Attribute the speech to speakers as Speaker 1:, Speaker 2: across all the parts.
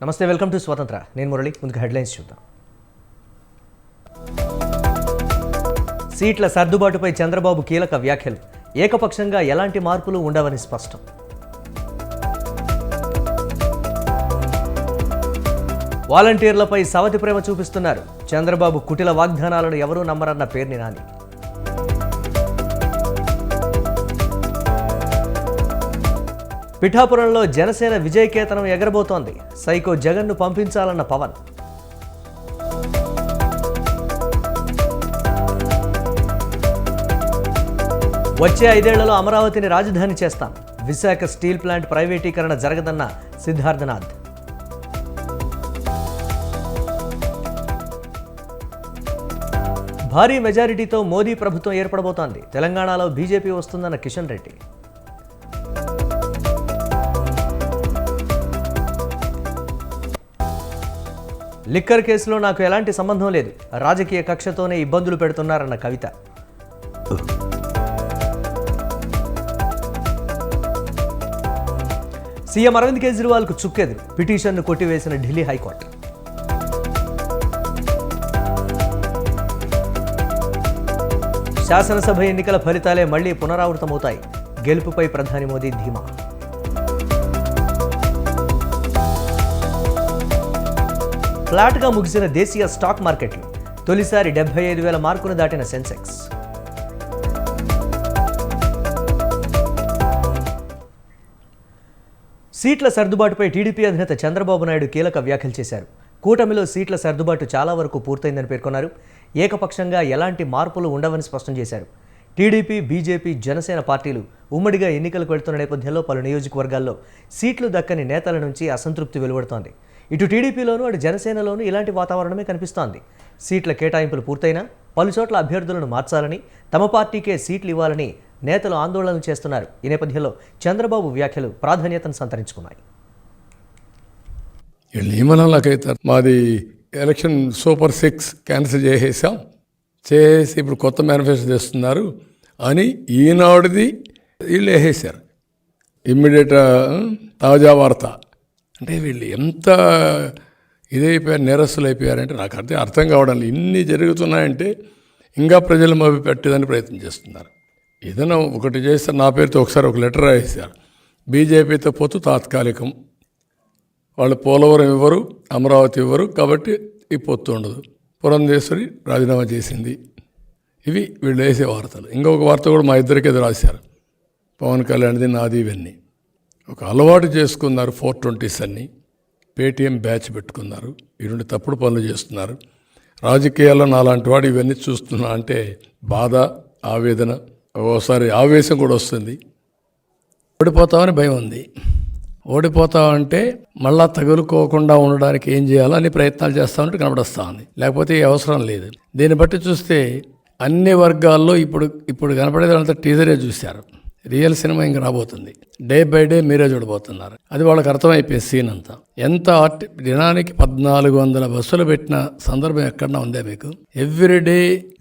Speaker 1: నమస్తే, welcome to స్వతంత్ర. నేను మురళి. ముందుకు హెడ్లైన్స్ చూద్దాం. సీట్ల సర్దుబాటుపై చంద్రబాబు కీలక వ్యాఖ్యలు. ఏకపక్షంగా ఎలాంటి మార్పులు ఉండవని స్పష్టం. వాలంటీర్లపై సవతి ప్రేమ చూపిస్తున్నారు. చంద్రబాబు కుటిల వాగ్దానాలను ఎవరూ నమ్మరన్న పేర్ని నాని. పిఠాపురంలో జనసేన విజయకేతనం ఎగరబోతోంది. సైకో జగన్ను పంపించాలన్న పవన్. వచ్చే 5 ఏళ్లలో అమరావతిని రాజధాని చేస్తాం. విశాఖ స్టీల్ ప్లాంట్ ప్రైవేటీకరణ జరగదన్న సిద్ధార్థనాథ్. భారీ మెజారిటీతో మోదీ ప్రభుత్వం ఏర్పడబోతోంది. తెలంగాణలో బీజేపీ వస్తుందన్న కిషన్ రెడ్డి. లిక్కర్ కేసులో నాకు ఎలాంటి సంబంధం లేదు. రాజకీయ కక్షతోనే ఇబ్బందులు పెడుతున్నారన్న కవిత. సీఎం అరవింద్ కేజ్రీవాల్కు చుక్కెదురు. పిటిషన్ను కొట్టివేసిన ఢిల్లీ హైకోర్టు. శాసనసభ ఎన్నికల ఫలితాలే మళ్లీ పునరావృతమవుతాయి. గెలుపుపై ప్రధాని మోదీ ధీమా. ఫ్లాట్గా ముగిసిన దేశీయ స్టాక్ మార్కెట్లు. తొలిసారి 75,000 మార్కును దాటిన సెన్సెక్స్. సీట్ల సర్దుబాటుపై టీడీపీ అధినేత చంద్రబాబు నాయుడు కీలక వ్యాఖ్యలు చేశారు. కూటమిలో సీట్ల సర్దుబాటు చాలా వరకు పూర్తయిందని పేర్కొన్నారు. ఏకపక్షంగా ఎలాంటి మార్పులు ఉండవని స్పష్టం చేశారు. టీడీపీ, బీజేపీ, జనసేన పార్టీలు ఉమ్మడిగా ఎన్నికలకు వెళ్తున్న నేపథ్యంలో పలు నియోజకవర్గాల్లో సీట్లు దక్కని నేతల నుంచి అసంతృప్తి వెలువడుతోంది. ఇటు టీడీపీలోనూ అటు జనసేనలోనూ ఇలాంటి వాతావరణమే కనిపిస్తోంది. సీట్ల కేటాయింపులు పూర్తయినా పలుచోట్ల అభ్యర్థులను మార్చాలని, తమ పార్టీకే సీట్లు ఇవ్వాలని నేతలు ఆందోళనలు చేస్తున్నారు. ఈ నేపథ్యంలో చంద్రబాబు వ్యాఖ్యలు ప్రాధాన్యతను సంతరించుకున్నాయి.
Speaker 2: మాది ఎలక్షన్ సూపర్ 6 క్యాన్సిల్ చేసి ఇప్పుడు కొత్త మేనిఫెస్టో చేస్తున్నారు అని ఈనాడుది వీళ్ళు వేసేసారు. ఇమ్మీడియట్ తాజా వార్త అంటే వీళ్ళు ఎంత ఇదైపోయారు, నేరస్తులు అయిపోయారంటే నాకు అర్థం కావడం లేదు. ఇన్ని జరుగుతున్నాయంటే ఇంకా ప్రజలు మభ్య పెట్టేదని ప్రయత్నం చేస్తున్నారు. ఏదైనా ఒకటి చేస్తే నా పేరుతో ఒకసారి ఒక లెటర్ రాసేశారు. బీజేపీతో పొత్తు తాత్కాలికం, వాళ్ళు పోలవరం ఇవ్వరు, అమరావతి ఇవ్వరు, కాబట్టి ఈ పొత్తు ఉండదు. పురంధేశ్వరి రాజీనామా చేసింది. ఇవి వీళ్ళు వేసే వార్తలు. ఇంకొక వార్త కూడా మా ఇద్దరికి ఎదురు రాశారు. పవన్ కళ్యాణ్ది, నాది, ఇవన్నీ ఒక అలవాటు చేసుకున్నారు. 420s అన్నీ పేటీఎం బ్యాచ్ పెట్టుకున్నారు. ఈ రెండు తప్పుడు పనులు చేస్తున్నారు. రాజకీయాల్లో నాలాంటి వాడు ఇవన్నీ చూస్తున్నా అంటే బాధ, ఆవేదన, ఓసారి ఆవేశం కూడా వస్తుంది. ఓడిపోతామని భయం ఉంది. ఓడిపోతామంటే మళ్ళా తగులుకోకుండా ఉండడానికి ఏం చేయాలో అన్ని ప్రయత్నాలు చేస్తామంటే కనబడొస్తా ఉంది. లేకపోతే అవసరం లేదు. దీన్ని బట్టి చూస్తే అన్ని వర్గాల్లో ఇప్పుడు కనపడేదంతా టీజరే చూశారు. రియల్ సినిమా ఇంకా రాబోతుంది. డే బై డే మీరే చూడబోతున్నారు. అది వాళ్ళకి అర్థమైపోయింది సీన్ అంతా. ఎంత దినానికి 1400 బస్సులు పెట్టిన సందర్భం ఎక్కడన్నా ఉందే మీకు? ఎవ్రీడే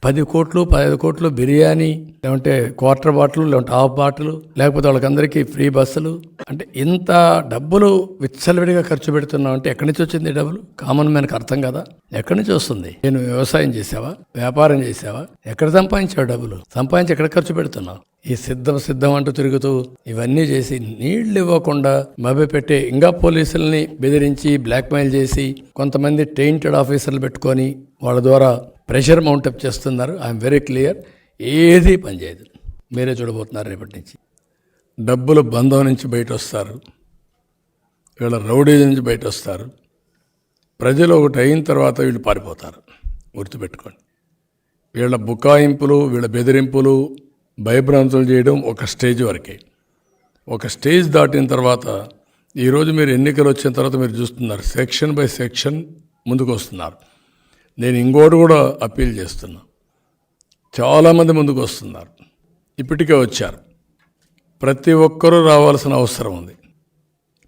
Speaker 2: 10 కోట్లు 15 కోట్లు బిర్యానీ, లేకుంటే క్వార్టర్ బాటిల్, లేకుంటే హాఫ్ బాటిల్, లేకపోతే వాళ్ళకందరికీ ఫ్రీ బస్సులు. అంటే ఇంత డబ్బులు విచ్చలవిడిగా ఖర్చు పెడుతున్నావు అంటే ఎక్కడి నుంచి వచ్చింది డబ్బులు? కామన్ మ్యాన్కి అర్థం కదా. ఎక్కడి నుంచి వస్తుంది? నేను వ్యవసాయం చేసావా, వ్యాపారం చేసావా, ఎక్కడ సంపాదించావు డబ్బులు? సంపాదించి ఎక్కడ ఖర్చు పెడుతున్నావు? ఈ సిద్ధం అంటూ తిరుగుతూ ఇవన్నీ చేసి నీళ్లు ఇవ్వకుండా మభ్యపెట్టే, ఇంకా పోలీసుల్ని బెదిరించి బ్లాక్మెయిల్ చేసి కొంతమంది టెయింటెడ్ ఆఫీసర్లు పెట్టుకొని వాళ్ళ ద్వారా ప్రెషర్ మౌంటప్ చేస్తున్నారు. I'm very clear. ఏది పనిచేయదు. మీరే చూడబోతున్నారు రేపటి నుంచి. డబ్బుల బంధం నుంచి బయట వస్తారు, వీళ్ళ రౌడీల నుంచి బయట వస్తారు. ప్రజలు ఒకటి అయిన తర్వాత వీళ్ళు పారిపోతారు. గుర్తుపెట్టుకోండి. వీళ్ళ బుకాయింపులు, వీళ్ళ బెదిరింపులు, భయభ్రాంతులు చేయడం ఒక స్టేజ్ వరకే. ఒక స్టేజ్ దాటిన తర్వాత ఈరోజు మీరు ఎన్నికలు వచ్చిన తర్వాత మీరు చూస్తున్నారు, సెక్షన్ బై సెక్షన్ ముందుకు వస్తున్నారు. నేను ఇంకోటి కూడా అప్పీల్ చేస్తున్నా. చాలామంది ముందుకు వస్తున్నారు, ఇప్పటికే వచ్చారు. ప్రతి ఒక్కరూ రావాల్సిన అవసరం ఉంది.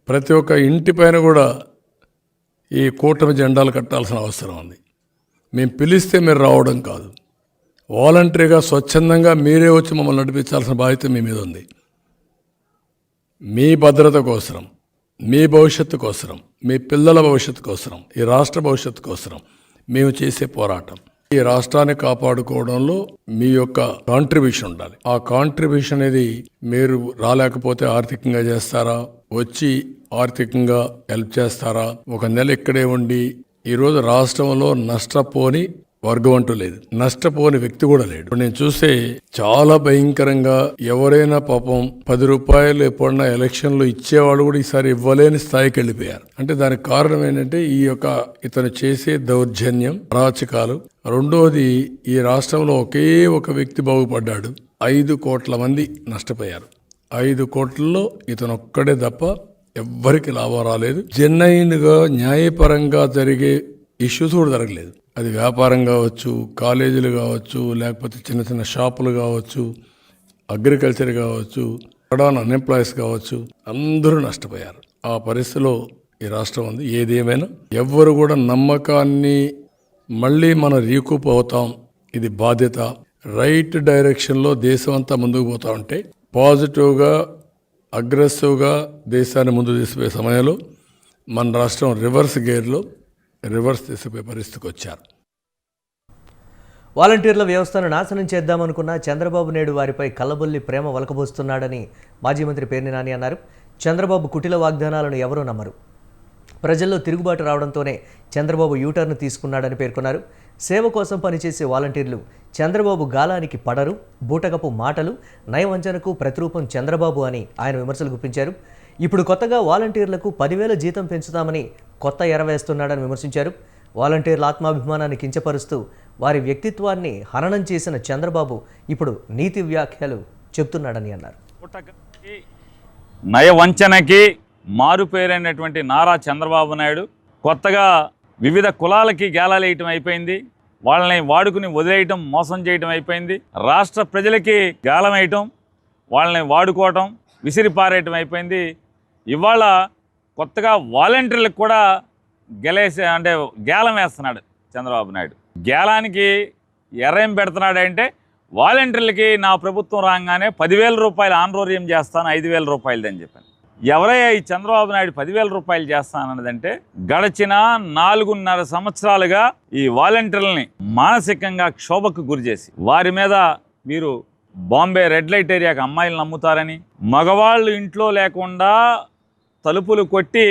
Speaker 2: ప్రతి ఒక్క ఇంటి పైన కూడా ఈ కూటమి జెండాలు కట్టాల్సిన అవసరం ఉంది. మేము పిలిస్తే మీరు రావడం కాదు, వాలంటరీగా స్వచ్ఛందంగా మీరే వచ్చి మమ్మల్ని నడిపించాల్సిన బాధ్యత మీ మీద ఉంది. మీ భద్రత కోసం, మీ భవిష్యత్తు కోసరం, మీ పిల్లల భవిష్యత్తు కోసరం, ఈ రాష్ట్ర భవిష్యత్తు కోసరం మేము చేసే పోరాటం. ఈ రాష్ట్రాన్ని కాపాడుకోవడంలో మీ యొక్క కాంట్రిబ్యూషన్ ఉండాలి. ఆ కాంట్రిబ్యూషన్ అనేది మీరు రాలేకపోతే ఆర్థికంగా చేస్తారా, వచ్చి ఆర్థికంగా హెల్ప్ చేస్తారా? ఒక నెల ఇక్కడే ఉండి ఈరోజు రాష్ట్రంలో నష్టపోని వర్గం అంటూ లేదు, నష్టపోని వ్యక్తి కూడా లేడు. నేను చూస్తే చాలా భయంకరంగా ఎవరైనా పాపం 10 రూపాయలు ఎప్పుడన్నా ఎలక్షన్లో ఇచ్చేవాళ్ళు కూడా ఈసారి ఇవ్వలేని స్థాయికి వెళ్ళిపోయారు. అంటే దానికి కారణం ఏంటంటే ఈ యొక్క ఇతను చేసే దౌర్జన్యం, అరాచకాలు. రెండోది, ఈ రాష్ట్రంలో ఒకే ఒక వ్యక్తి బాగుపడ్డాడు, 5 కోట్ల మంది నష్టపోయారు. 5 కోట్లలో ఇతను ఒక్కడే తప్ప ఎవ్వరికి లాభం రాలేదు. జెన్యున్గా న్యాయపరంగా జరిగే ఇష్యూస్ కూడా జరగలేదు. అది వ్యాపారం కావచ్చు, కాలేజీలు కావచ్చు, లేకపోతే చిన్న చిన్న షాపులు కావచ్చు, అగ్రికల్చర్ కావచ్చు, అన్ఎంప్లాయీస్ కావచ్చు, అందరూ నష్టపోయారు. ఆ పరిస్థితిలో ఈ రాష్ట్రం ఉంది. ఏదేమైనా ఎవ్వరు కూడా నమ్మకాన్ని మళ్ళీ మనం రీకూప్ అవుతాం, ఇది బాధ్యత. రైట్ డైరెక్షన్లో దేశం అంతా ముందుకు పోతా ఉంటే పాజిటివ్గా అగ్రెసివ్గా దేశాన్ని ముందు తీసుకుపోయే సమయంలో మన రాష్ట్రం రివర్స్ గేర్లో రివర్స్ తీసుకుపోయే పరిస్థితికి వచ్చారు.
Speaker 1: వాలంటీర్ల వ్యవస్థను నాశనం చేద్దామనుకున్న చంద్రబాబు నాయుడు వారిపై కల్లబొల్లి ప్రేమ వలకబోస్తున్నాడని మాజీ మంత్రి పేర్ని నాని అన్నారు. చంద్రబాబు కుటిల వాగ్దానాలను ఎవరూ నమ్మరు. ప్రజల్లో తిరుగుబాటు రావడంతోనే చంద్రబాబు యూటర్న్ తీసుకున్నాడని పేర్కొన్నారు. సేవ కోసం పనిచేసే వాలంటీర్లు చంద్రబాబు గాలానికి పడరు, బూటకపు మాటలు, నయవంచనకు ప్రతిరూపం చంద్రబాబు అని ఆయన విమర్శలు గుప్పించారు. ఇప్పుడు కొత్తగా వాలంటీర్లకు 10,000 జీతం పెంచుతామని కొత్త ఎరవేస్తున్నాడని విమర్శించారు. వాలంటీర్ల ఆత్మాభిమానాన్ని కించపరుస్తూ వారి వ్యక్తిత్వాన్ని హననం చేసిన చంద్రబాబు ఇప్పుడు నీతి వ్యాఖ్యలు చెప్తున్నాడని అన్నారు.
Speaker 3: నయవంచనకి మారుపేరైనటువంటి నారా చంద్రబాబు నాయుడు కొత్తగా వివిధ కులాలకి గేలాలేయటం అయిపోయింది, వాళ్ళని వాడుకుని వదిలేయటం, మోసం చేయటం అయిపోయింది. రాష్ట్ర ప్రజలకి గాలం వేయటం, వాళ్ళని వాడుకోవటం, విసిరిపారేయటం అయిపోయింది. ఇవాళ కొత్తగా వాలంటీర్లకు కూడా గేలం వేస్తున్నాడు చంద్రబాబు నాయుడు. గేలానికి ఎర్రేం పెడుతున్నాడంటే వాలంటీర్లకి నా ప్రభుత్వం రాగానే 10,000 రూపాయలు ఆనరోరియం చేస్తాను, 5,000 రూపాయలదని చెప్పాను. ఎవరయ్యా ఈ చంద్రబాబు నాయుడు 10,000 రూపాయలు చేస్తానన్నదంటే, గడిచిన 4.5 సంవత్సరాలుగా ఈ వాలంటీర్లని మానసికంగా క్షోభకు గురి చేసి వారి మీద మీరు బాంబే రెడ్ లైట్ ఏరియాకి అమ్మాయిలను అమ్ముతారని, మగవాళ్ళు ఇంట్లో లేకుండా తలుపులు కొట్టి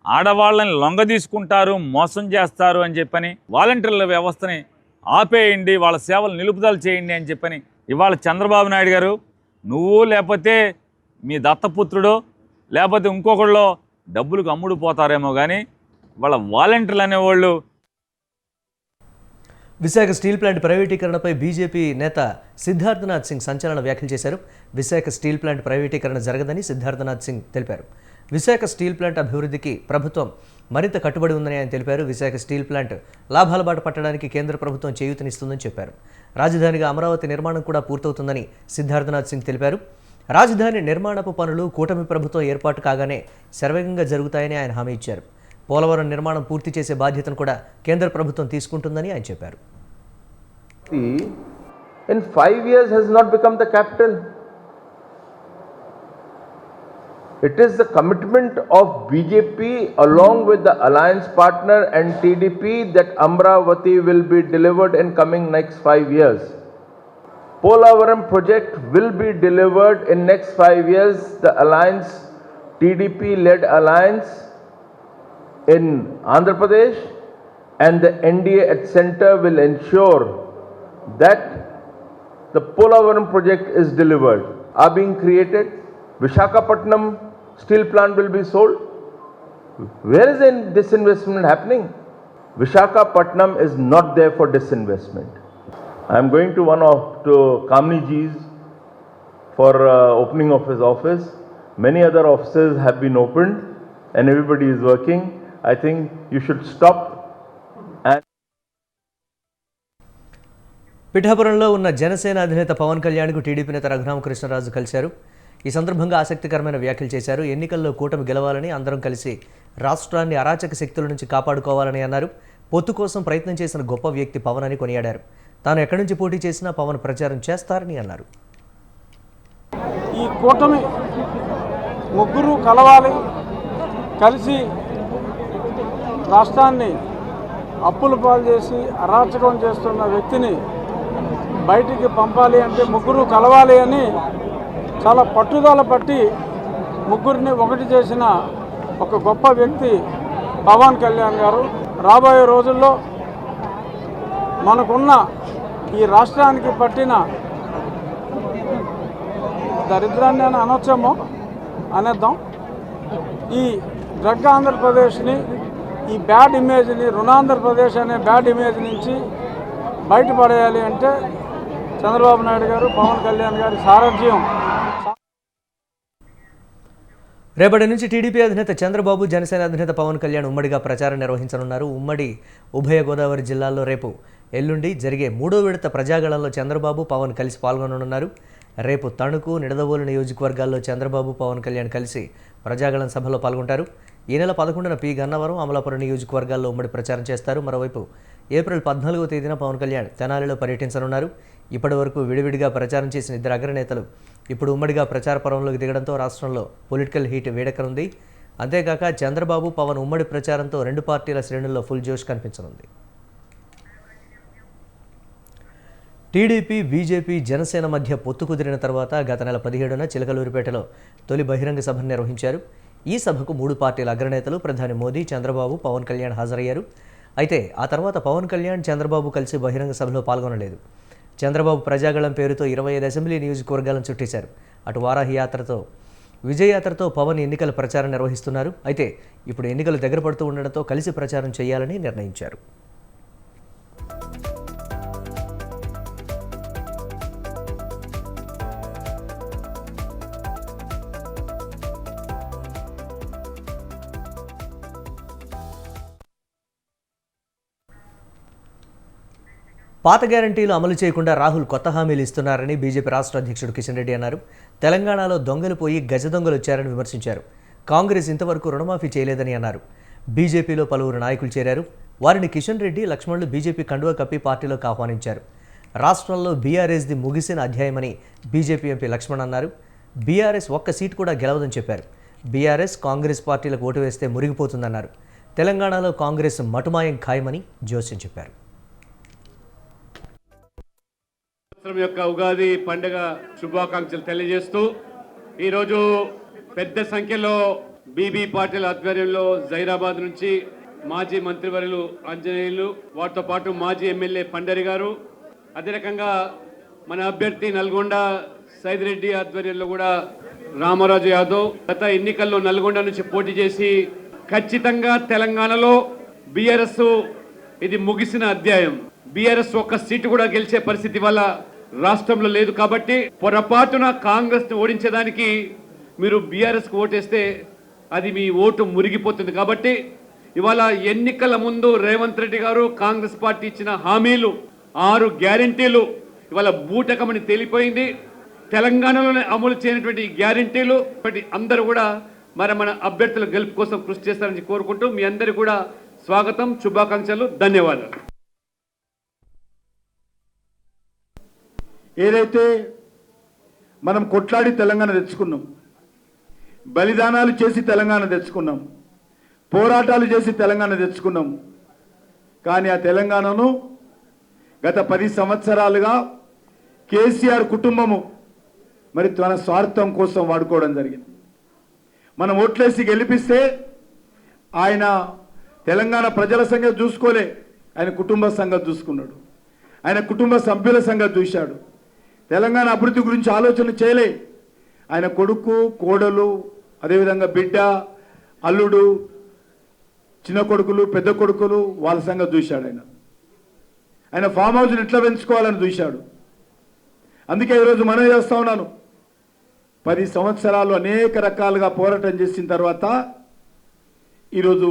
Speaker 3: ఆడవాళ్ళని లొంగ తీసుకుంటారు, మోసం చేస్తారు అని చెప్పని, వాలంటీర్ల వ్యవస్థని ఆపేయండి, వాళ్ళ సేవలు నిలుపుదల చేయండి అని చెప్పని ఇవాళ చంద్రబాబు నాయుడు గారు నువ్వు లేకపోతే మీ దత్తపుత్రుడు లేకపోతే ఇంకొకళ్ళు డబ్బులకు అమ్ముడు పోతారేమో కానీ వాళ్ళ వాలంటీర్లు అనేవాళ్ళు.
Speaker 1: విశాఖ స్టీల్ ప్లాంట్ ప్రైవేటీకరణపై బీజేపీ నేత సిద్ధార్థనాథ్ సింగ్ సంచలన వ్యాఖ్యలు చేశారు. విశాఖ స్టీల్ ప్లాంట్ ప్రైవేటీకరణ జరగదని సిద్ధార్థనాథ్ సింగ్ తెలిపారు. విశాఖ స్టీల్ ప్లాంట్ అభివృద్ధికి ప్రభుత్వం మరింత కట్టుబడి ఉందని ఆయన తెలిపారు. విశాఖ స్టీల్ ప్లాంట్ లాభాల బాట పట్టడానికి కేంద్ర ప్రభుత్వం చేయూతనిస్తుందని చెప్పారు. రాజధానిగా అమరావతి నిర్మాణం కూడా పూర్తవుతుందని సిద్ధార్థనాథ్ సింగ్ తెలిపారు. రాజధాని నిర్మాణపు పనులు కూటమి ప్రభుత్వం ఏర్పాటు కాగానే శరవేగంగా జరుగుతాయని ఆయన హామీ ఇచ్చారు. పోలవరం నిర్మాణం పూర్తి చేసే బాధ్యతను కూడా కేంద్ర ప్రభుత్వం తీసుకుంటుందని ఆయన చెప్పారు.
Speaker 4: In 5 years has not become the capital. It is the commitment of BJP along with the alliance partner and TDP that Amravati will be delivered in coming next 5 years. Polavaram project will be delivered in next 5 years. The alliance, TDP-led alliance in Andhra Pradesh and the NDA at center will ensure that the Polavaram project is delivered, are being created. Visakhapatnam steel plant will be sold. Where is disinvestment happening? Visakhapatnam is not there for disinvestment. I am going to Kamni Ji's for opening of his office. Many other offices have been opened and everybody is working. I think you should stop.
Speaker 1: పిఠాపురంలో ఉన్న జనసేన అధినేత పవన్ కళ్యాణ్కు TDP నేత రఘురామకృష్ణరాజు కలిశారు. ఈ సందర్భంగా ఆసక్తికరమైన వ్యాఖ్యలు చేశారు. ఎన్నికల్లో కూటమి గెలవాలని, అందరం కలిసి రాష్ట్రాన్ని అరాచక శక్తుల నుంచి కాపాడుకోవాలని అన్నారు. పొత్తు కోసం ప్రయత్నం చేసిన గొప్ప వ్యక్తి పవన్ అని కొనియాడారు. తాను ఎక్కడి నుంచి పోటీ చేసినా పవన్ ప్రచారం చేస్తారని అన్నారు.
Speaker 5: ఈ కూటమి ముగ్గురు కలవాలి, కలిసి రాష్ట్రాన్ని అప్పుల పాలు చేసి అరాచకం చేస్తున్న వ్యక్తిని బయటికి పంపాలి అంటే ముగ్గురు కలవాలి అని చాలా పట్టుదల పట్టి ముగ్గురిని ఒకటి చేసిన ఒక గొప్ప వ్యక్తి పవన్ కళ్యాణ్ గారు. రాబోయే రోజుల్లో మనకున్న ఈ రాష్ట్రానికి పట్టిన దరిద్రాన్ని అని అనొచ్చేమో అనేద్దాం, ఈ డ్రగ్ ఆంధ్రప్రదేశ్ని, ఈ బ్యాడ్ ఇమేజ్ని, రుణాంధ్రప్రదేశ్ అనే బ్యాడ్ ఇమేజ్ నుంచి బయటపడేయాలి అంటే చంద్రబాబు నాయుడు గారు, పవన్ కళ్యాణ్ గారి సారథ్యం.
Speaker 1: రేపటి నుంచి టీడీపీ అధినేత చంద్రబాబు, జనసేన అధినేత పవన్ కళ్యాణ్ ఉమ్మడిగా ప్రచారం నిర్వహించనున్నారు. ఉమ్మడి ఉభయ గోదావరి జిల్లాల్లో రేపు, ఎల్లుండి జరిగే 3వ విడత ప్రజాగళంలో చంద్రబాబు, పవన్ కలిసి పాల్గొననున్నారు. రేపు తణుకు, నిడదవోలు నియోజకవర్గాల్లో చంద్రబాబు, పవన్ కళ్యాణ్ కలిసి ప్రజాగళం సభలో పాల్గొంటారు. ఈ నెల 11న పి గన్నవరం, అమలాపురం నియోజకవర్గాల్లో ఉమ్మడి ప్రచారం చేస్తారు. మరోవైపు ఏప్రిల్ 14వ తేదీన పవన్ కళ్యాణ్ తెనాలిలో పర్యటించనున్నారు. ఇప్పటి వరకు విడివిడిగా ప్రచారం చేసిన ఇద్దరు అగ్రనేతలు ఇప్పుడు ఉమ్మడిగా ప్రచార పర్వంలోకి దిగడంతో రాష్ట్రంలో పొలిటికల్ హీట్ వేడెక్కనుంది. అంతేకాక చంద్రబాబు, పవన్ ఉమ్మడి ప్రచారంతో రెండు పార్టీల శ్రేణుల్లో ఫుల్ జోష్ కనిపించనుంది. టీడీపీ, బీజేపీ, జనసేన మధ్య పొత్తు కుదిరిన తర్వాత గత నెల 17న చిలకలూరిపేటలో తొలి బహిరంగ సభను నిర్వహించారు. ఈ సభకు 3 పార్టీల అగ్రనేతలు ప్రధాని మోదీ, చంద్రబాబు, పవన్ కళ్యాణ్ హాజరయ్యారు. అయితే ఆ తర్వాత పవన్ కళ్యాణ్, చంద్రబాబు కలిసి బహిరంగ సభలో పాల్గొనలేదు. చంద్రబాబు ప్రజాగళం పేరుతో 25 అసెంబ్లీ నియోజకవర్గాలను చుట్టేశారు. అటు వారాహి యాత్రతో, విజయయాత్రతో పవన్ ఎన్నికల ప్రచారం నిర్వహిస్తున్నారు. అయితే ఇప్పుడు ఎన్నికలు దగ్గర పడుతూ ఉండడంతో కలిసి ప్రచారం చేయాలని నిర్ణయించారు. పాత గ్యారంటీలు అమలు చేయకుండా రాహుల్ కొత్త హామీలు ఇస్తున్నారని బీజేపీ రాష్ట్ర అధ్యక్షుడు కిషన్ రెడ్డి అన్నారు. తెలంగాణలో దొంగలు పోయి గజ దొంగలు వచ్చారని విమర్శించారు. కాంగ్రెస్ ఇంతవరకు రుణమాఫీ చేయలేదని అన్నారు. బీజేపీలో పలువురు నాయకులు చేరారు. వారిని కిషన్ రెడ్డి, లక్ష్మణులు బీజేపీ కండువా కప్పి పార్టీలోకి ఆహ్వానించారు. రాష్ట్రంలో బీఆర్ఎస్ది ముగిసిన అధ్యాయమని బీజేపీ ఎంపీ లక్ష్మణ్ అన్నారు. బీఆర్ఎస్ ఒక్క సీటు కూడా గెలవదని చెప్పారు. బీఆర్ఎస్, కాంగ్రెస్ పార్టీలకు ఓటు వేస్తే మురిగిపోతుందన్నారు. తెలంగాణలో కాంగ్రెస్ మటుమాయం ఖాయమని జోస్యం చెప్పారు.
Speaker 6: యొక్క ఉగాది పండుగ శుభాకాంక్షలు తెలియజేస్తూ ఈరోజు పెద్ద సంఖ్యలో బీబీ పాటిల్ ఆధ్వర్యంలో జైరాబాద్ నుంచి మాజీ మంత్రివర్యులు ఆంజనేయులు, వారితో పాటు మాజీ ఎమ్మెల్యే పండరి గారు, అదే రకంగా మన అభ్యర్థి నల్గొండ సైదిరెడ్డి ఆధ్వర్యంలో కూడా రామరాజు యాదవ్ గత ఎన్నికల్లో నల్గొండ నుంచి పోటీ చేసి ఖచ్చితంగా తెలంగాణలో బీఆర్ఎస్ ఇది ముగిసిన అధ్యాయం, బీఆర్ఎస్ ఒక్క సీటు కూడా గెలిచే పరిస్థితి వల్ల రాష్ట్రంలో లేదు. కాబట్టి పొరపాటున కాంగ్రెస్ ని ఓడించడానికి మీరు బీఆర్ఎస్ కు ఓటేస్తే అది మీ ఓటు మురిగిపోతుంది. కాబట్టి ఇవాళ ఎన్నికల ముందు రేవంత్ రెడ్డి గారు కాంగ్రెస్ పార్టీ ఇచ్చిన హామీలు 6 గ్యారెంటీలు ఇవాళ బూటకమని తేలిపోయింది. తెలంగాణలోనే అమలు చేయనటువంటి గ్యారెంటీలు అందరూ కూడా మన అభ్యర్థుల గెలుపు కోసం కృషి చేస్తారని కోరుకుంటూ మీ అందరికీ కూడా స్వాగతం, శుభాకాంక్షలు, ధన్యవాదాలు.
Speaker 7: ఏదైతే మనం కొట్లాడి తెలంగాణ తెచ్చుకున్నాం, బలిదానాలు చేసి తెలంగాణ తెచ్చుకున్నాం, పోరాటాలు చేసి తెలంగాణ తెచ్చుకున్నాం. కానీ ఆ తెలంగాణను గత 10 సంవత్సరాలుగా కేసీఆర్ కుటుంబము మరి తన స్వార్థం కోసం వాడుకోవడం జరిగింది. మనం ఓట్లేసి గెలిపిస్తే ఆయన తెలంగాణ ప్రజల సంగతి చూసుకోలే, ఆయన కుటుంబ సంగతి చూసుకున్నాడు, ఆయన కుటుంబ సభ్యుల సంగతి చూశాడు. తెలంగాణ అభివృద్ధి గురించి ఆలోచన చేయలే. ఆయన కొడుకు, కోడలు, అదేవిధంగా బిడ్డ, అల్లుడు, చిన్న కొడుకులు, పెద్ద కొడుకులు వాళ్ళ సంగతి చూశాడు. ఆయన ఫామ్ హౌస్ని ఎట్లా పెంచుకోవాలని చూశాడు. అందుకే ఈరోజు మనం చేస్తా ఉన్నాను. 10 సంవత్సరాలు అనేక రకాలుగా పోరాటం చేసిన తర్వాత ఈరోజు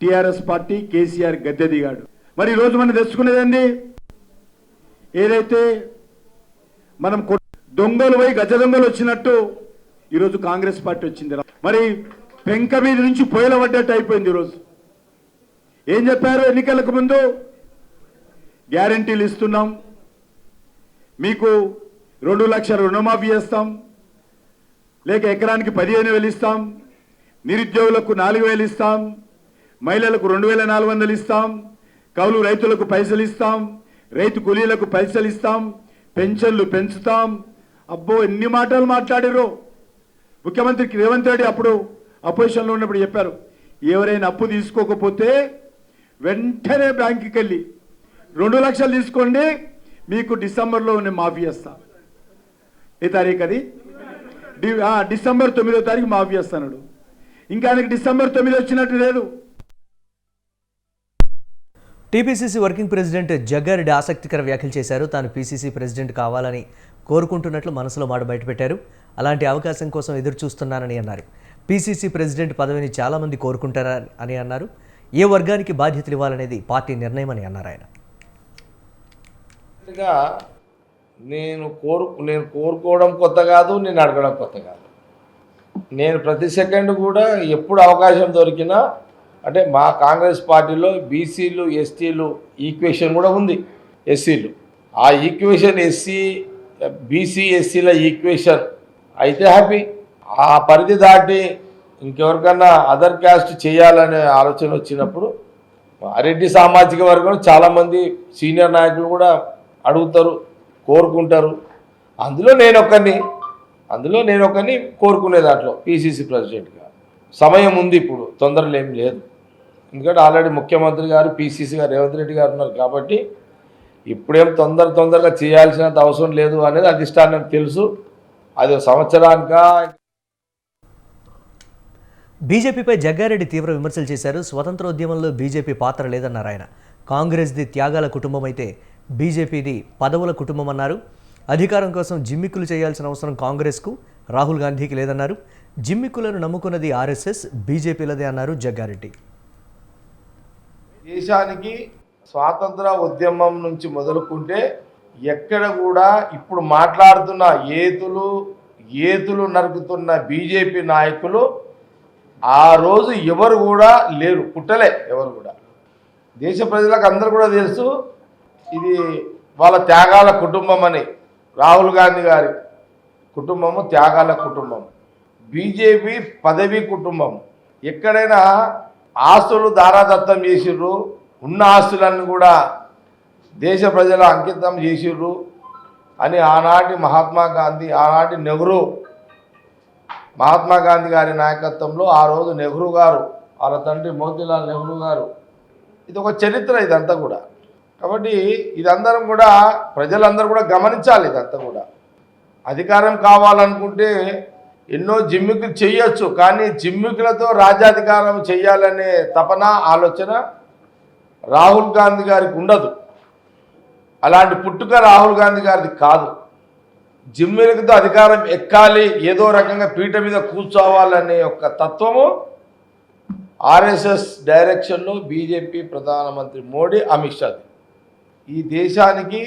Speaker 7: టీఆర్ఎస్ పార్టీ కేసీఆర్ గద్దె దిగాడు. మరి ఈరోజు మనం తెచ్చుకునేదండి, ఏదైతే మనం దొంగలు పోయి గజ దొంగలు వచ్చినట్టు ఈరోజు కాంగ్రెస్ పార్టీ వచ్చింది. మరి పెంక మీద నుంచి పొయ్యిల పడ్డట్టు అయిపోయింది. ఈరోజు ఏం చెప్పారు? ఎన్నికలకు ముందు గ్యారెంటీలు ఇస్తున్నాం, మీకు 2 లక్షల రుణమాఫీ చేస్తాం, లేక ఎకరానికి 15,000 ఇస్తాం, నిరుద్యోగులకు 4,000 ఇస్తాం, మహిళలకు 2,400 ఇస్తాం, కౌలు రైతులకు పైసలు ఇస్తాం, రైతు కూలీలకు పైసలు ఇస్తాం, పెన్షన్లు పెంచుతాం. అబ్బో ఎన్ని మాటలు మాట్లాడారో. ముఖ్యమంత్రి రేవంత్ రెడ్డి అప్పుడు అపోజిషన్లో ఉన్నప్పుడు చెప్పారు, ఎవరైనా అప్పు తీసుకోకపోతే వెంటనే బ్యాంకుకి వెళ్ళి 2 లక్షలు తీసుకోండి, మీకు డిసెంబర్లో నేను మాఫీ చేస్తా. ఏ తారీఖు అది? డిసెంబర్ 9వ తారీఖు మాఫీ చేస్తాడు. ఇంకా ఆయనకి డిసెంబర్ 9 వచ్చినట్టు లేదు.
Speaker 1: టీపీసీసీ వర్కింగ్ ప్రెసిడెంట్ జగ్గారెడ్డి ఆసక్తికర వ్యాఖ్యలు చేశారు. తాను పీసీసీ ప్రెసిడెంట్ కావాలని కోరుకుంటున్నట్లు మనసులో మాట బయటపెట్టారు. అలాంటి అవకాశం కోసం ఎదురు చూస్తున్నానని అన్నారు. పీసీసీ ప్రెసిడెంట్ పదవిని చాలామంది కోరుకుంటారని అన్నారు. ఏ వర్గానికి బాధ్యతలు ఇవ్వాలనేది పార్టీ నిర్ణయం అని అన్నారు ఆయన.
Speaker 8: నేను కోరుకోవడం కొత్త కాదు, నేను అడగడం కొత్త కాదు. నేను ప్రతి సెకండ్ కూడా ఎప్పుడు అవకాశం దొరికినా, అంటే మా కాంగ్రెస్ పార్టీలో బీసీలు ఎస్టీలు ఈక్వేషన్ కూడా ఉంది. ఎస్సీలు ఆ ఈక్వేషన్ బీసీ ఎస్సీల ఈక్వేషన్ అయితే హ్యాపీ. ఆ పరిధి దాటి ఇంకెవరికన్నా అదర్ క్యాస్ట్ చేయాలనే ఆలోచన వచ్చినప్పుడు రెడ్డి సామాజిక వర్గం చాలామంది సీనియర్ నాయకులు కూడా అడుగుతారు, కోరుకుంటారు. అందులో నేను ఒకరిని కోరుకునే దాంట్లో పీసీసీ ప్రెసిడెంట్గా. సమయం ఉంది, ఇప్పుడు తొందరలు ఏం లేదు. ఎందుకంటే ఆల్రెడీ ముఖ్యమంత్రి గారు పీసీసీ గారు రేవంత్ రెడ్డి గారు ఉన్నారు కాబట్టి ఇప్పుడేం తొందరగా చేయాల్సినంత అవసరం లేదు అనేది అధిష్టానం తెలుసు. అది సంవత్సరానిక.
Speaker 1: బీజేపీపై జగ్గారెడ్డి తీవ్ర విమర్శలు చేశారు. స్వతంత్రోద్యమంలో బీజేపీ పాత్ర లేదన్నారు ఆయన. కాంగ్రెస్ది త్యాగాల కుటుంబం అయితే బీజేపీది పదవుల కుటుంబం అన్నారు. అధికారం కోసం జిమ్మిక్కులు చేయాల్సిన అవసరం కాంగ్రెస్కు, రాహుల్ గాంధీకి లేదన్నారు. జిమ్మిక్కులను నమ్ముకున్నది ఆర్ఎస్ఎస్, బీజేపీలదే అన్నారు జగ్గారెడ్డి.
Speaker 8: దేశానికి స్వాతంత్ర ఉద్యమం నుంచి మొదలుకుంటే ఎక్కడ కూడా ఇప్పుడు మాట్లాడుతున్న ఏతులు నరుకుతున్న బీజేపీ నాయకులు ఆ రోజు ఎవరు కూడా లేరు, పుట్టలే ఎవరు కూడా. దేశ ప్రజలకు అందరూ కూడా తెలుసు ఇది వాళ్ళ త్యాగాల కుటుంబం అని. రాహుల్ గాంధీ గారి కుటుంబము త్యాగాల కుటుంబం, బీజేపీ పదవి కుటుంబం. ఎక్కడైనా ఆస్తులు దారాదత్తం చేసిర్రు, ఉన్న ఆస్తులన్నీ కూడా దేశ ప్రజల అంకితం చేసిర్రు అని ఆనాటి మహాత్మా గాంధీ గారి నాయకత్వంలో ఆ రోజు నెహ్రూ గారు, వాళ్ళ తండ్రి మోతీలాల్ నెహ్రూ గారు, ఇది ఒక చరిత్ర ఇదంతా కూడా. కాబట్టి ఇదందరం కూడా ప్రజలందరూ కూడా గమనించాలి. ఇదంతా కూడా అధికారం కావాలనుకుంటే ఎన్నో జిమ్మికులు చేయొచ్చు, కానీ జిమ్మికులతో రాజ్యాధికారం చేయాలనే తపన ఆలోచన రాహుల్ గాంధీ గారికి ఉండదు. అలాంటి పుట్టుక రాహుల్ గాంధీ గారిది కాదు. జిమ్మికులతో అధికారం ఎక్కాలి, ఏదో రకంగా పీట మీద కూర్చోవాలనే ఒక తత్వము ఆర్ఎస్ఎస్ డైరెక్షన్లో బీజేపీ ప్రధానమంత్రి మోడీ, అమిత్ షాది. ఈ దేశానికి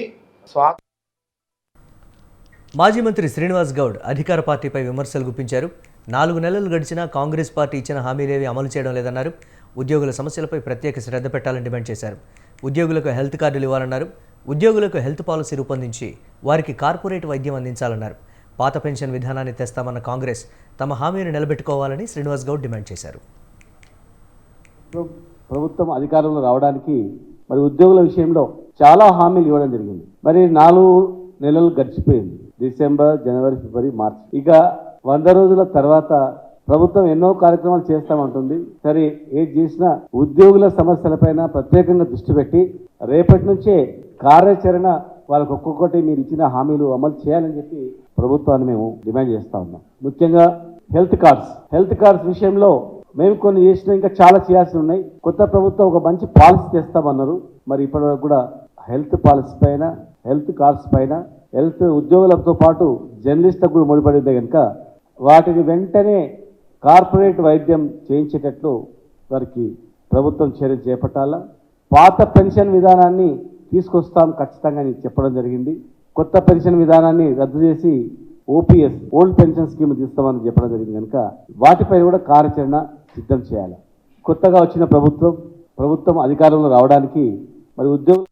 Speaker 1: మాజీ మంత్రి శ్రీనివాస్ గౌడ్ అధికార పార్టీపై విమర్శలు గుప్పించారు. 4 నెలలు గడిచినా కాంగ్రెస్ పార్టీ ఇచ్చిన హామీలేవి అమలు చేయడం లేదన్నారు. ఉద్యోగుల సమస్యలపై ప్రత్యేక శ్రద్ధ పెట్టాలని డిమాండ్ చేశారు. ఉద్యోగులకు హెల్త్ కార్డులు ఇవ్వాలన్నారు. ఉద్యోగులకు హెల్త్ పాలసీ రూపొందించి వారికి కార్పొరేట్ వైద్యం అందించాలన్నారు. పాత పెన్షన్ విధానాన్ని తెస్తామన్న కాంగ్రెస్ తమ హామీని నిలబెట్టుకోవాలని శ్రీనివాస్ గౌడ్ డిమాండ్ చేశారు.
Speaker 9: ప్రభుత్వం అధికారంలో రావడానికి మరి ఉద్యోగుల విషయంలో చాలా హామీలు ఇవ్వడం జరిగింది. మరి 4 నెలలు గడిచిపోయింది. డిసెంబర్, జనవరి, ఫిబ్రవరి, మార్చి. ఇక 100 రోజుల తర్వాత ప్రభుత్వం ఎన్నో కార్యక్రమాలు చేస్తామంటుంది. సరే, ఏది చేసినా ఉద్యోగుల సమస్యలపైన ప్రత్యేకంగా దృష్టి పెట్టి రేపటి నుంచే కార్యాచరణ వాళ్ళకు ఒక్కొక్కటి మీరు ఇచ్చిన హామీలు అమలు చేయాలని చెప్పి ప్రభుత్వాన్ని మేము డిమాండ్ చేస్తూ ఉన్నాం. ముఖ్యంగా హెల్త్ కార్డ్స్ విషయంలో మేము కొన్ని చేసినా ఇంకా చాలా చేయాల్సి ఉన్నాయి. కొత్త ప్రభుత్వం ఒక మంచి పాలసీ తెస్తామన్నారు. మరి ఇప్పటివరకు కూడా హెల్త్ పాలసీ పైన, హెల్త్ కార్డ్స్ పైన, హెల్త్ ఉద్యోగులతో పాటు జర్నలిస్టులకు కూడా ముడిపడింది కనుక వాటిని వెంటనే కార్పొరేట్ వైద్యం చేయించేటట్లు వారికి ప్రభుత్వం చర్యలు చేపట్టాలా. పాత పెన్షన్ విధానాన్ని తీసుకొస్తాం ఖచ్చితంగా అని చెప్పడం జరిగింది. కొత్త పెన్షన్ విధానాన్ని రద్దు చేసి ఓపీఎస్, ఓల్డ్ పెన్షన్ స్కీమ్ తీస్తామని చెప్పడం జరిగింది కనుక వాటిపై కూడా కార్యాచరణ సిద్ధం చేయాలి. కొత్తగా వచ్చిన ప్రభుత్వం అధికారంలో రావడానికి మరి ఉద్యోగులు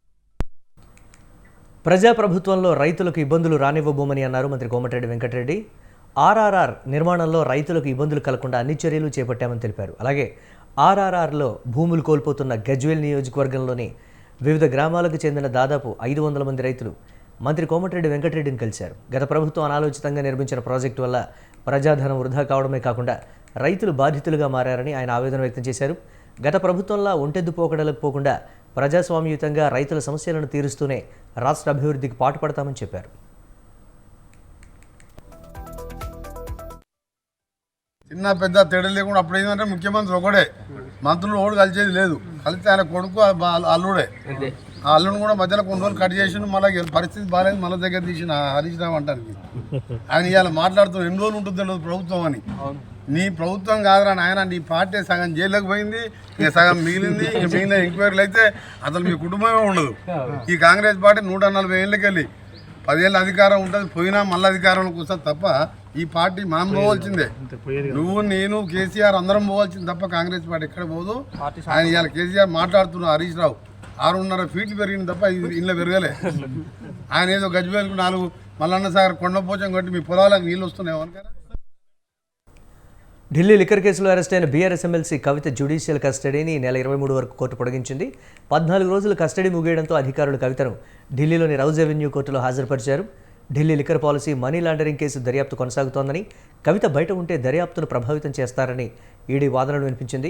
Speaker 1: ప్రజాప్రభుత్వంలో రైతులకు ఇబ్బందులు రానివ్వబోమని అన్నారు మంత్రి కోమటిరెడ్డి వెంకటరెడ్డి. ఆర్ఆర్ఆర్ నిర్మాణంలో రైతులకు ఇబ్బందులు కలగకుండా అన్ని చర్యలు చేపట్టామని తెలిపారు. అలాగే ఆర్ఆర్ఆర్లో భూములు కోల్పోతున్న గజ్వేల్ నియోజకవర్గంలోని వివిధ గ్రామాలకు చెందిన దాదాపు 500 మంది రైతులు మంత్రి కోమటిరెడ్డి వెంకటరెడ్డిని కలిశారు. గత ప్రభుత్వం అనాలోచితంగా నిర్మించిన ప్రాజెక్టు వల్ల ప్రజాధనం వృధా కావడమే కాకుండా రైతులు బాధితులుగా మారారని ఆయన ఆవేదన వ్యక్తం చేశారు. గత ప్రభుత్వంలా ఒంటెద్దు పోకడలకు పోకుండా ప్రజాస్వామ్యయుతంగా రైతుల సమస్యలను తీరుస్తూనే రాష్ట్ర అభివృద్ధికి పాటుపడతామని చెప్పారు.
Speaker 10: చిన్న పెద్ద తేడా లేకుండా అప్పుడు ఏంటంటే ముఖ్యమంత్రి ఒకడే, మంత్రులు ఓడు కలిసేది లేదు. కలిస్తే ఆయన కొడుకు అల్లుడే, ఆ అల్లుని కూడా మధ్యలో కొన్ని రోజులు కట్ చేసి మళ్ళీ పరిస్థితి బాగాలేదు మళ్ళీ దగ్గర తీసిన హరీష్ రావు అంటానికి. ఆయన ఇవాళ మాట్లాడుతూ ఎన్ని రోజులు ఉంటుంది తెలియదు ప్రభుత్వం అని. నీ ప్రభుత్వం కాదురా నాయన, నీ పార్టీ సగం జైల్లోకి పోయింది, ఇక సగం మిగిలింది. ఇక మిగిలిన ఎంక్వైరీలు అయితే అసలు మీ కుటుంబమే ఉండదు. ఈ కాంగ్రెస్ పార్టీ 140 ఏళ్ళకి వెళ్ళి 10 ఏళ్ళ అధికారం ఉంటుంది, పోయినా మళ్ళీ అధికారంలోకి వస్తుంది తప్ప ఈ పార్టీ మనం పోవాల్సిందే. నువ్వు నేను కేసీఆర్ అందరం పోవాల్సింది తప్ప కాంగ్రెస్ పార్టీ ఎక్కడ పోదు. ఆయన ఇవాళ కేసీఆర్ మాట్లాడుతున్నారు, హరీష్ రావు 6.5 ఫీట్లు పెరిగింది తప్ప ఇంట్లో పెరగలే. ఆయన ఏదో గజ్వేల్కు 4 మల్లన్న సాగర్ కొండపోచం కొట్టి మీ పొలాలకు నీళ్ళు వస్తున్నాయి అనుకరా.
Speaker 1: ఢిల్లీ లిక్కర్ కేసులో అరెస్ట్ అయిన బీఆర్ఎస్ ఎమ్మెల్సీ కవిత జ్యుడిషియల్ కస్టడీని ఈ నెల 23 వరకు కోర్టు పొడిగించింది. 14 రోజులు కస్టడీ ముగియడంతో అధికారులు కవితను ఢిల్లీలోని రౌజ్ అవెన్యూ కోర్టులో హాజరుపరిచారు. Delhi liquor policy money laundering case దర్యాప్తు కొనసాగుతోందని, కవిత బయట ఉంటే దర్యాప్తును ప్రభావితం చేస్తారని ఈడీ వాదనలు వినిపించింది.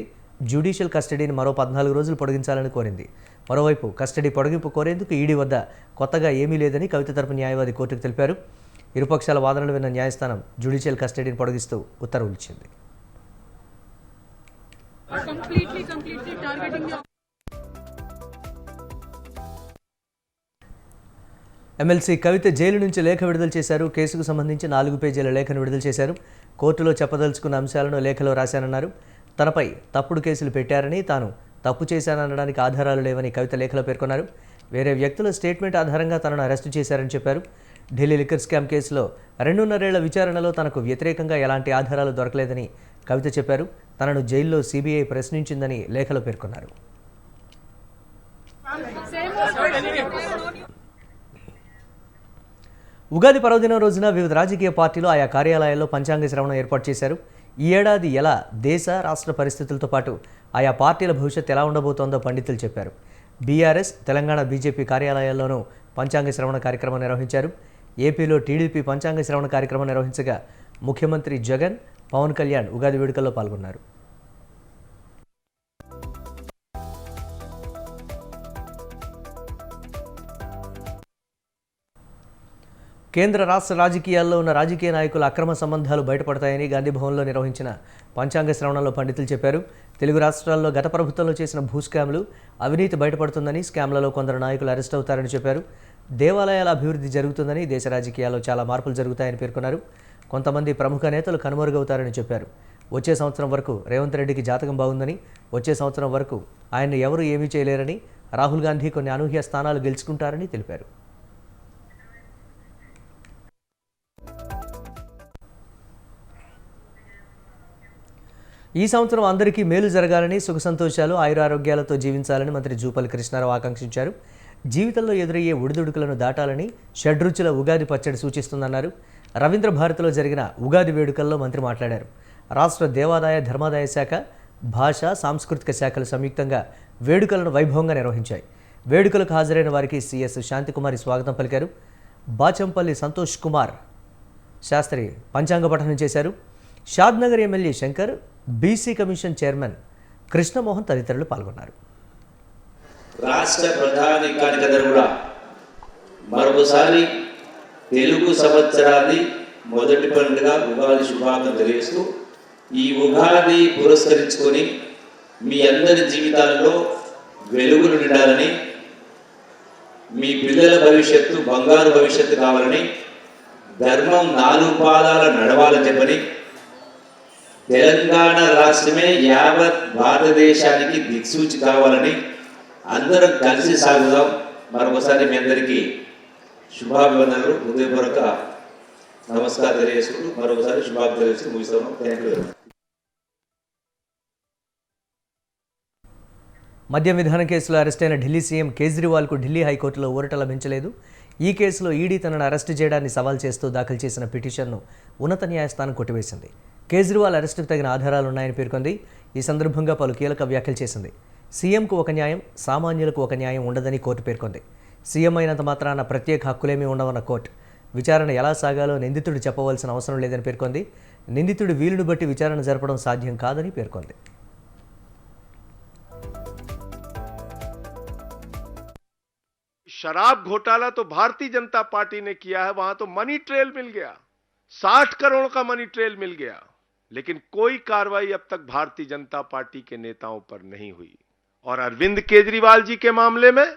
Speaker 1: జ్యుడిషియల్ కస్టడీని మరో 14 రోజులు పొడిగించాలని కోరింది. మరోవైపు కస్టడీ పొడిగింపు కోరేందుకు ఈడీ వద్ద కొత్తగా ఏమీ లేదని కవిత తరపు న్యాయవాది కోర్టుకు తెలిపారు. ఇరుపక్షాల వాదనలు విన్న న్యాయస్థానం జ్యుడిషియల్ కస్టడీని పొడిగిస్తూ ఉత్తర్వులు ఇచ్చింది. ఎమ్మెల్సీ కవిత జైలు నుంచి లేఖ విడుదల చేశారు. కేసుకు సంబంధించి 4 పేజీల లేఖను విడుదల చేశారు. కోర్టులో చెప్పదలుచుకున్న అంశాలను లేఖలో రాశానన్నారు. తనపై తప్పుడు కేసులు పెట్టారని, తాను తప్పు చేశాననడానికి ఆధారాలు లేవని కవిత లేఖలో పేర్కొన్నారు. వేరే వ్యక్తుల స్టేట్మెంట్ ఆధారంగా తనను అరెస్టు చేశారని చెప్పారు. ఢిల్లీ లిక్కర్ స్కామ్ కేసులో 2.5 ఏళ్ల విచారణలో తనకు వ్యతిరేకంగా ఎలాంటి ఆధారాలు దొరకలేదని కవిత చెప్పారు. తనను జైల్లో సిబిఐ ప్రశ్నించిందని లేఖలో పేర్కొన్నారు. ఉగాది పర్వదినం రోజున వివిధ రాజకీయ పార్టీలు ఆయా కార్యాలయాల్లో పంచాంగ శ్రవణం ఏర్పాటు చేశారు. ఈ ఏడాది ఎలా దేశ రాష్ట్ర పరిస్థితులతో పాటు ఆయా పార్టీల భవిష్యత్తు ఎలా ఉండబోతోందో పండితులు చెప్పారు. బీఆర్ఎస్, తెలంగాణ బీజేపీ కార్యాలయాల్లోనూ పంచాంగ శ్రవణ కార్యక్రమం నిర్వహించారు. ఏపీలో టీడీపీ పంచాంగ శ్రవణ కార్యక్రమం నిర్వహించగా ముఖ్యమంత్రి జగన్, పవన్ కళ్యాణ్ ఉగాది వేడుకల్లో పాల్గొన్నారు. కేంద్ర రాష్ట్ర రాజకీయాల్లో ఉన్న రాజకీయ నాయకుల అక్రమ సంబంధాలు బయటపడతాయని గాంధీభవన్లో నిర్వహించిన పంచాంగ శ్రవణంలో పండితులు చెప్పారు. తెలుగు రాష్ట్రాల్లో గత ప్రభుత్వంలో చేసిన భూ స్కామ్లు, అవినీతి బయటపడుతుందని, స్కామ్లలో కొందరు నాయకులు అరెస్ట్ అవుతారని చెప్పారు. దేవాలయాల అభివృద్ధి జరుగుతుందని, దేశ రాజకీయాల్లో చాలా మార్పులు జరుగుతాయని పేర్కొన్నారు. కొంతమంది ప్రముఖ నేతలు కనుమరుగవుతారని చెప్పారు. వచ్చే సంవత్సరం వరకు రేవంత్ రెడ్డికి జాతకం బాగుందని, వచ్చే సంవత్సరం వరకు ఆయన్ని ఎవరూ ఏమీ చేయలేరని, రాహుల్ గాంధీ కొన్ని అనూహ్య స్థానాలు గెలుచుకుంటారని తెలిపారు. ఈ సంవత్సరం అందరికీ మేలు జరగాలని, సుఖ సంతోషాలు, ఆయురారోగ్యాలతో జీవించాలని మంత్రి జూపల్లి కృష్ణారావు ఆకాంక్షించారు. జీవితంలో ఎదురయ్యే ఒడిదుడుకులను దాటాలని షడ్రుచుల ఉగాది పచ్చడి సూచిస్తుందన్నారు. రవీంద్ర భారతిలో జరిగిన ఉగాది వేడుకల్లో మంత్రి మాట్లాడారు. రాష్ట్ర దేవాదాయ ధర్మాదాయ శాఖ, భాష, సాంస్కృతిక శాఖలు సంయుక్తంగా వేడుకలను వైభవంగా నిర్వహించాయి. వేడుకలకు హాజరైన వారికి సిఎస్ శాంతికుమారి స్వాగతం పలికారు. బాచంపల్లి సంతోష్ కుమార్ శాస్త్రి పంచాంగ పఠనం చేశారు. Shadnagar MLA Shankar, BC commission chairman Krishnamohan తదితరులు పాల్గొన్నారు.
Speaker 11: రాష్ట్ర ప్రధానికానికందరూ కూడా మరొకసారి తెలుగు సంవత్సరాన్ని మొదటి పండుగ ఉగాది శుభాకాంక్షలు తెలియజేస్తూ, ఈ ఉగాది పురస్కరించుకొని మీ అందరి జీవితాల్లో వెలుగులు నిండాలని, మీ పిల్లల భవిష్యత్తు బంగారు భవిష్యత్తు కావాలని, ధర్మం 4 పాదాల నడవాలని చెప్పని, తెలంగాణ రాష్ట్రమే యావత్ భారతదేశానికి దిక్సూచి కావాలని అందరం కలిసి సాగుదాం. మరొకసారి మీ అందరికీ శుభాభివందనలు, హృదయపూర్వక నమస్కారం తెలియజేసుకుంటూ మరొకసారి శుభాభివందనలు తెలియజేసి ముగిస్తున్నాం. Thank you.
Speaker 1: మద్యం విధానం కేసులో అరెస్టైన ఢిల్లీ సీఎం కేజ్రీవాల్కు ఢిల్లీ హైకోర్టులో ఊరట లభించలేదు. ఈ కేసులో ఈడీ తనను అరెస్టు చేయడాన్ని సవాల్ చేస్తూ దాఖలు చేసిన పిటిషన్ను ఉన్నత న్యాయస్థానం కొట్టివేసింది. కేజ్రీవాల్ అరెస్టుకు తగిన ఆధారాలున్నాయని పేర్కొంది. ఈ సందర్భంగా పలు కీలక వ్యాఖ్యలు చేసింది. సీఎంకు ఒక న్యాయం, సామాన్యులకు ఒక న్యాయం ఉండదని కోర్టు పేర్కొంది. సీఎం అయినంత మాత్రాన ప్రత్యేక హక్కులేమీ ఉండవన్న కోర్టు విచారణ ఎలా సాగాలో నిందితుడు చెప్పవలసిన అవసరం లేదని పేర్కొంది. నిందితుడి వీలును బట్టి విచారణ జరపడం సాధ్యం కాదని పేర్కొంది.
Speaker 7: शराब घोटाला तो भारतीय जनता पार्टी ने किया है, वहां तो मनी ट्रेल मिल गया, 60 करोड़ का मनी ट्रेल मिल गया, लेकिन कोई कार्रवाई अब तक भारतीय जनता पार्टी के नेताओं पर नहीं हुई। और अरविंद केजरीवाल जी के मामले में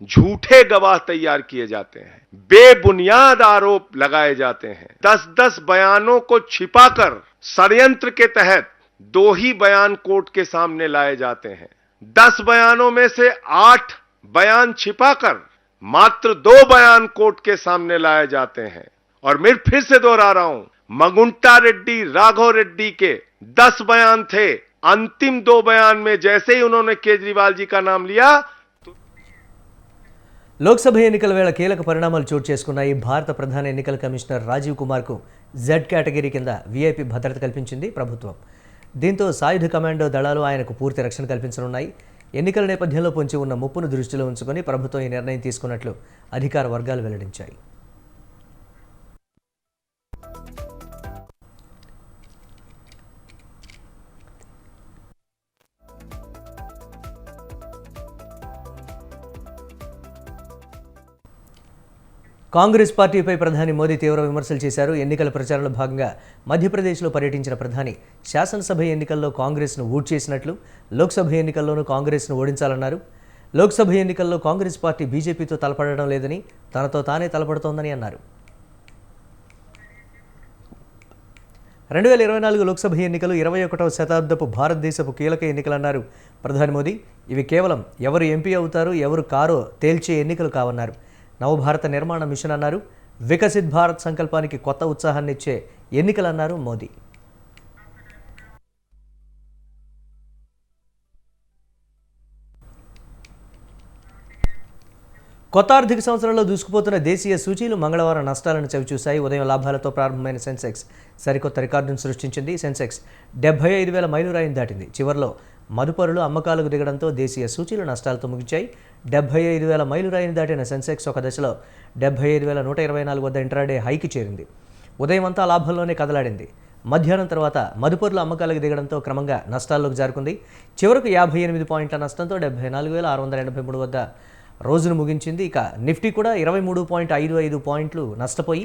Speaker 7: झूठे गवाह तैयार किए जाते हैं, बेबुनियाद आरोप लगाए जाते हैं। 10-10 बयानों को छिपाकर षड्यंत्र के तहत 2 ही बयान कोर्ट के सामने लाए जाते हैं। 10 बयानों में से 8 बयान छिपाकर मात्र 2 बयान कोर्ट के सामने लाए जाते हैं। और मैं फिर से दोहरा रहा हूं, मगुंटा रेड्डी, राघव रेड्डी के 10 बयान थे। अंतिम 2 बयान में जैसे ही उन्होंने केजरीवाल जी का नाम लिया,
Speaker 1: లోక్సభ ఎన్నికల వేళ కీలక పరిణామాలు చోటు చేసుకున్నాయి. భారత ప్రధాన ఎన్నికల కమిషనర్ రాజీవ్ కుమార్కు జెడ్ కేటగిరీ కింద వీఐపీ భద్రత కల్పించింది ప్రభుత్వం. దీంతో సాయుధ కమాండో దళాలు ఆయనకు పూర్తి రక్షణ కల్పించనున్నాయి. ఎన్నికల నేపథ్యంలో పొంచి ఉన్న ముప్పును దృష్టిలో ఉంచుకొని ప్రభుత్వం ఈ నిర్ణయం తీసుకున్నట్లు అధికార వర్గాలు వెల్లడించాయి. కాంగ్రెస్ పార్టీపై ప్రధాని మోదీ తీవ్ర విమర్శలు చేశారు. ఎన్నికల ప్రచారంలో భాగంగా మధ్యప్రదేశ్లో పర్యటించిన ప్రధాని శాసనసభ ఎన్నికల్లో కాంగ్రెస్ను ఊడ్ చేసినట్లు, లోక్సభ ఎన్నికల్లోనూ కాంగ్రెస్ను ఓడించాలన్నారు. లోక్సభ ఎన్నికల్లో కాంగ్రెస్ పార్టీ బీజేపీతో తలపడడం లేదని, తనతో తానే తలపడుతోందని అన్నారు. 2024 లోక్సభ ఎన్నికలు 21వ శతాబ్దపు భారతదేశపు కీలక ఎన్నికలన్నారు ప్రధాని మోదీ. ఇవి కేవలం ఎవరు ఎంపీ అవుతారు, ఎవరు కారో తేల్చే ఎన్నికలు కావన్నారు. నవభారత నిర్మాణ మిషన్ అన్నారు. వికసిత్ భారత్ సంకల్పానికి కొత్త ఉత్సాహాన్నిచ్చే ఎన్నికలన్నారు మోదీ. కొత్త ఆర్థిక సంవత్సరంలో దూసుకుపోతున్న దేశీయ సూచీలు మంగళవారం నష్టాలను చవిచూశాయి. ఉదయం లాభాలతో ప్రారంభమైన సెన్సెక్స్ సరికొత్త రికార్డును సృష్టించింది. సెన్సెక్స్ 75,000 మైలురాయిని దాటింది. చివరిలో మదుపరులు అమ్మకాలకు దిగడంతో దేశీయ సూచీలు నష్టాలతో ముగిశాయి. 75,000 మైలురాయిని దాటిన సెన్సెక్స్ ఒక దశలో 75,124 వద్ద ఇంట్రాడే హైకి చేరింది. ఉదయం అంతా లాభంలోనే కదలాడింది. మధ్యాహ్నం తర్వాత మదుపరుల అమ్మకాలకు దిగడంతో క్రమంగా నష్టాల్లోకి జారుకుంది. చివరకు 58 పాయింట్ల నష్టంతో 74,683 వద్ద రోజును ముగించింది. ఇక నిఫ్టీ కూడా 23.55 పాయింట్లు నష్టపోయి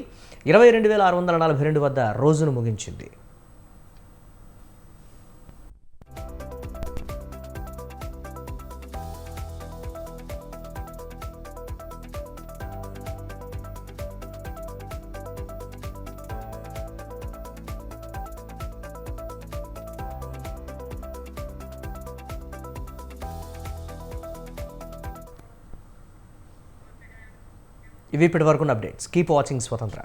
Speaker 1: 22,642 వద్ద రోజును ముగించింది. ఇవి ఇప్పటి వరకున్న అప్డేట్స్. కీప్ వాచింగ్ స్వతంత్ర.